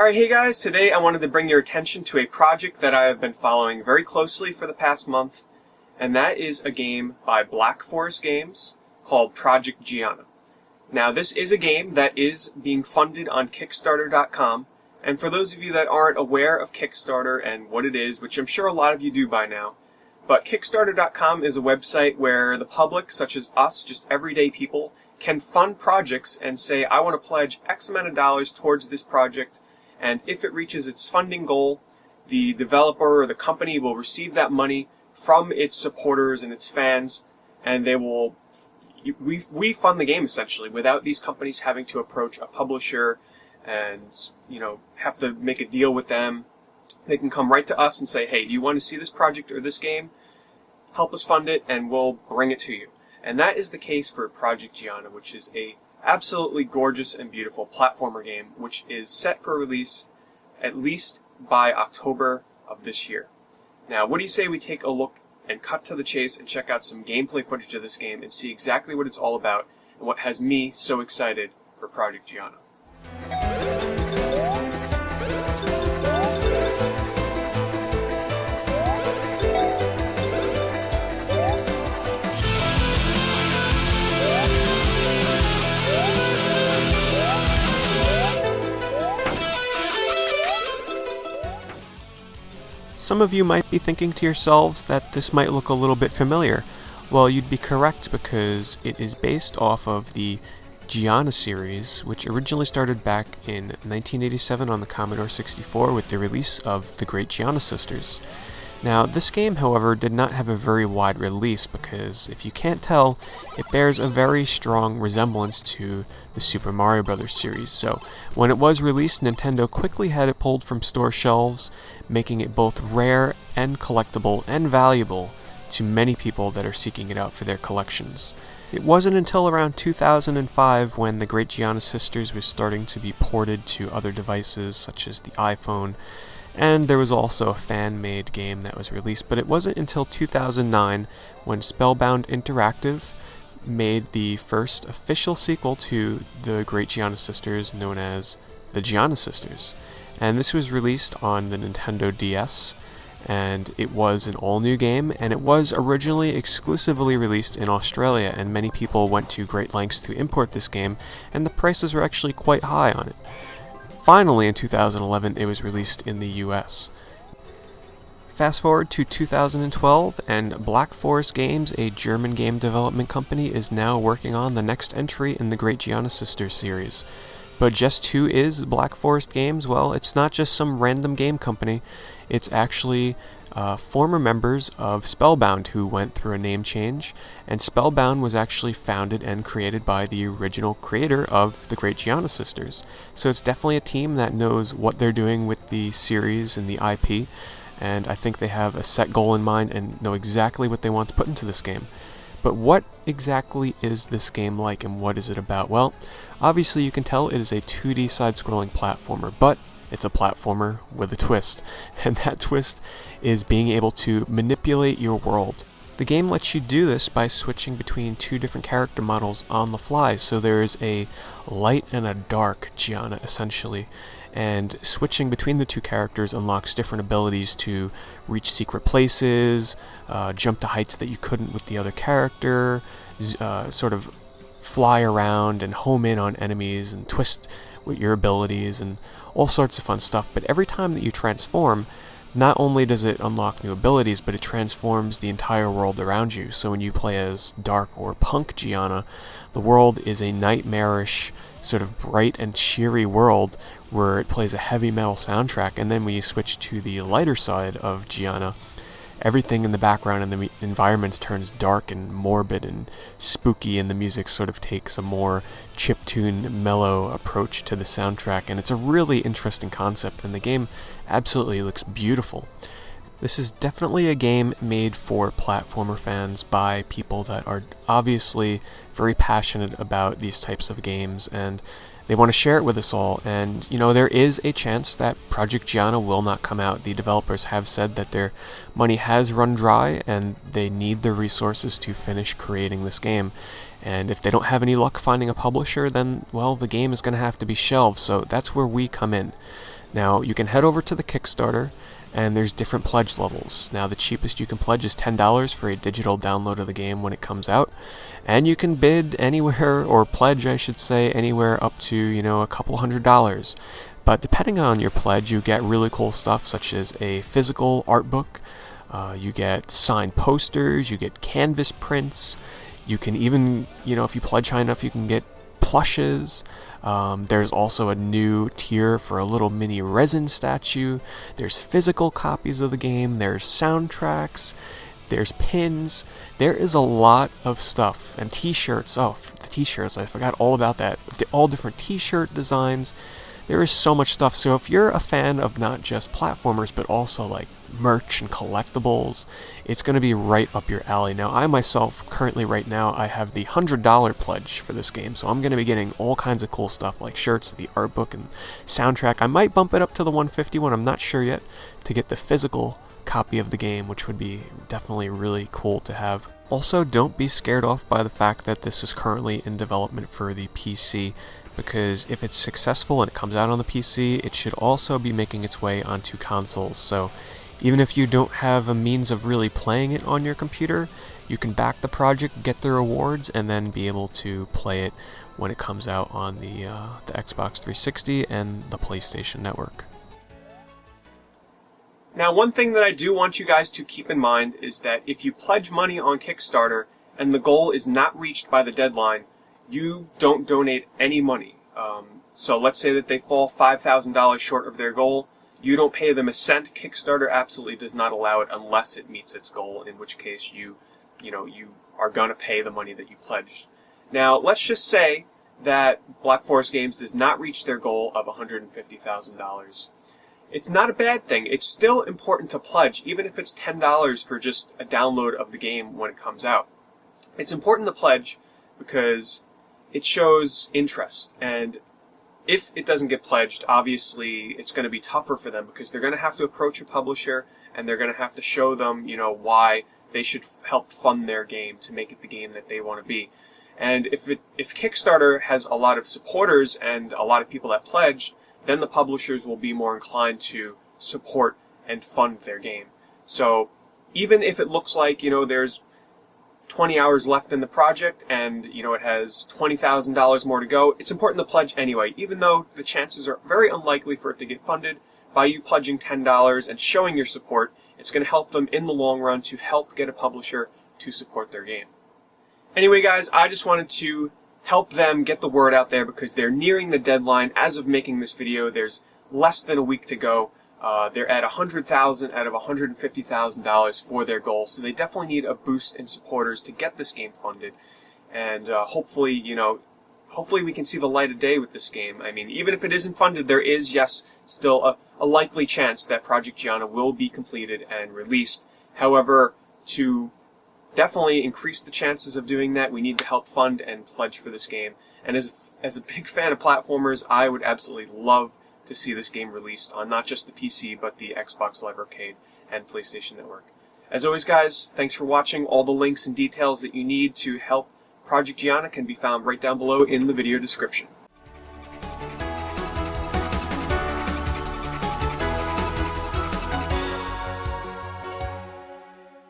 Alright, hey guys, today I wanted to bring your attention to a project that I have been following very closely for the past month, and that is a game by Black Forest Games called Project Giana. Now, this is a game that is being funded on Kickstarter.com, and for those of you that aren't aware of Kickstarter and what it is, which I'm sure a lot of you do by now, but Kickstarter.com is a website where the public, such as us, just everyday people, can fund projects and say, I want to pledge X amount of dollars towards this project, and if it reaches its funding goal, the developer or the company will receive that money from its supporters and its fans, and they will, we fund the game essentially without these companies having to approach a publisher and, have to make a deal with them. They can come right to us and say, hey, do you want to see this project or this game? Help us fund it and we'll bring it to you. And that is the case for Project Giana, which is a absolutely gorgeous and beautiful platformer game, which is set for release at least by October of this year. Now, what do you say we take a look and cut to the chase and check out some gameplay footage of this game and see exactly what it's all about and what has me so excited for Project Giana. Some of you might be thinking to yourselves that this might look a little bit familiar. Well, you'd be correct because it is based off of the Giana series, which originally started back in 1987 on the Commodore 64 with the release of the Great Giana Sisters. Now, this game, however, did not have a very wide release because, if you can't tell, it bears a very strong resemblance to the Super Mario Bros. Series. So, when it was released, Nintendo quickly had it pulled from store shelves, making it both rare and collectible and valuable to many people that are seeking it out for their collections. It wasn't until around 2005 when the Great Giana Sisters was starting to be ported to other devices such as the iPhone, and there was also a fan-made game that was released, but it wasn't until 2009 when Spellbound Interactive made the first official sequel to the Great Giana Sisters, known as the Giana Sisters. And this was released on the Nintendo DS, and it was an all-new game, and it was originally exclusively released in Australia, and many people went to great lengths to import this game, and the prices were actually quite high on it. Finally, in 2011, it was released in the US. Fast forward to 2012, and Black Forest Games, a German game development company, is now working on the next entry in the Great Giana Sisters series. But just who is Black Forest Games? Well, it's not just some random game company. It's actually former members of Spellbound who went through a name change, and Spellbound was actually founded and created by the original creator of the Great Giana Sisters. So it's definitely a team that knows what they're doing with the series and the IP, and I think they have a set goal in mind and know exactly what they want to put into this game. But what exactly is this game like, and what is it about? Well, obviously you can tell it is a 2D side-scrolling platformer, but it's a platformer with a twist, and that twist is being able to manipulate your world. The game lets you do this by switching between two different character models on the fly, so there is a light and a dark Giana, essentially, and switching between the two characters unlocks different abilities to reach secret places, jump to heights that you couldn't with the other character, sort of fly around and home in on enemies and twist with your abilities and all sorts of fun stuff. But every time that you transform, not only does it unlock new abilities, but it transforms the entire world around you. So when you play as Dark or Punk Giana, the world is a nightmarish, sort of bright and cheery world where it plays a heavy metal soundtrack. And then when you switch to the lighter side of Giana, everything in the background and the environments turns dark and morbid and spooky, and the music sort of takes a more chiptune, mellow approach to the soundtrack, and it's a really interesting concept, and the game absolutely looks beautiful. This is definitely a game made for platformer fans by people that are obviously very passionate about these types of games, and they want to share it with us all. And, there is a chance that Project Giana will not come out. The developers have said that their money has run dry, and they need the resources to finish creating this game. And if they don't have any luck finding a publisher, then, well, the game is going to have to be shelved, so that's where we come in. Now, you can head over to the Kickstarter, and there's different pledge levels. Now, the cheapest you can pledge is $10 for a digital download of the game when it comes out, and you can bid anywhere, or pledge, I should say, anywhere up to, a couple $100. But depending on your pledge, you get really cool stuff, such as a physical art book, you get signed posters, you get canvas prints, you can even, if you pledge high enough, you can get plushes. There's also a new tier for a little mini resin statue. There's physical copies of the game. There's soundtracks. There's pins. There is a lot of stuff. And t-shirts. Oh, the t-shirts. I forgot all about that. All different t-shirt designs. There is so much stuff. So if you're a fan of not just platformers, but also like merch and collectibles, it's going to be right up your alley. Now, I myself, currently right now, I have the $100 pledge for this game, so I'm going to be getting all kinds of cool stuff like shirts, the art book, and soundtrack. I might bump it up to the $150 one, I'm not sure yet, to get the physical copy of the game, which would be definitely really cool to have. Also, don't be scared off by the fact that this is currently in development for the PC, because if it's successful and it comes out on the PC, it should also be making its way onto consoles. So even if you don't have a means of really playing it on your computer, you can back the project, get the rewards, and then be able to play it when it comes out on the Xbox 360 and the PlayStation Network. Now, one thing that I do want you guys to keep in mind is that if you pledge money on Kickstarter and the goal is not reached by the deadline, you don't donate any money. So let's say that they fall $5,000 short of their goal. You don't pay them a cent. Kickstarter absolutely does not allow it unless it meets its goal, in which case you are going to pay the money that you pledged. Now, let's just say that Black Forest Games does not reach their goal of $150,000. It's not a bad thing. It's still important to pledge, even if it's $10 for just a download of the game when it comes out. It's important to pledge because it shows interest, and if it doesn't get pledged, obviously it's going to be tougher for them because they're going to have to approach a publisher and they're going to have to show them, why they should help fund their game to make it the game that they want to be. And if Kickstarter has a lot of supporters and a lot of people that pledged, then the publishers will be more inclined to support and fund their game. So even if it looks like, there's 20 hours left in the project and, it has $20,000 more to go, it's important to pledge anyway, even though the chances are very unlikely for it to get funded. By you pledging $10 and showing your support, it's going to help them in the long run to help get a publisher to support their game. Anyway, guys, I just wanted to help them get the word out there because they're nearing the deadline. As of making this video, there's less than a week to go. They're at $100,000 out of $150,000 for their goal, so they definitely need a boost in supporters to get this game funded. And hopefully we can see the light of day with this game. I mean, even if it isn't funded, there is, yes, still a likely chance that Project Giana will be completed and released. However, to definitely increase the chances of doing that, we need to help fund and pledge for this game. And as a big fan of platformers, I would absolutely love to see this game released on not just the PC, but the Xbox Live Arcade and PlayStation Network. As always, guys, thanks for watching. All the links and details that you need to help Project Giana can be found right down below in the video description.